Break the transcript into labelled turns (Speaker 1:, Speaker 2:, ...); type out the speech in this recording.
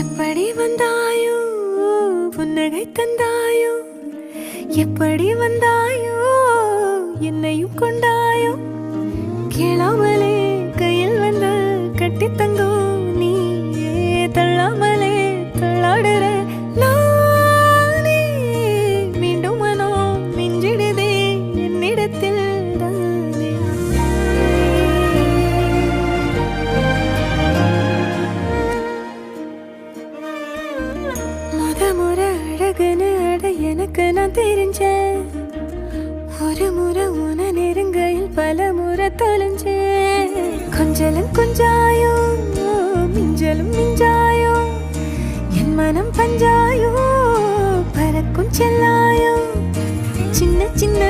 Speaker 1: எப்படி வந்தாயோ புன்னகை தந்தாயோ எப்படி வந்தாயோ என்னையும் கொண்டாயோ கேளாமலே கையில் வந்து கட்டி தங்கோ நீயே தள்ளாமலே தள்ளாடுற நானே மீண்டும் மனோ மிஞ்சிடுதே என்னிடத்தில் தானே முறை அழகுன்னு அட எனக்கு நான் தெரிஞ்சேன் ஒரு முறை உன நெருங்கையில் பல முறை தொலைஞ்சேன் கொஞ்சலும் கொஞ்சாயோ மிஞ்சலும் மிஞ்சாயோ என் மனம் பஞ்சாயோ பறக்கும் செல்லாயோ சின்ன சின்ன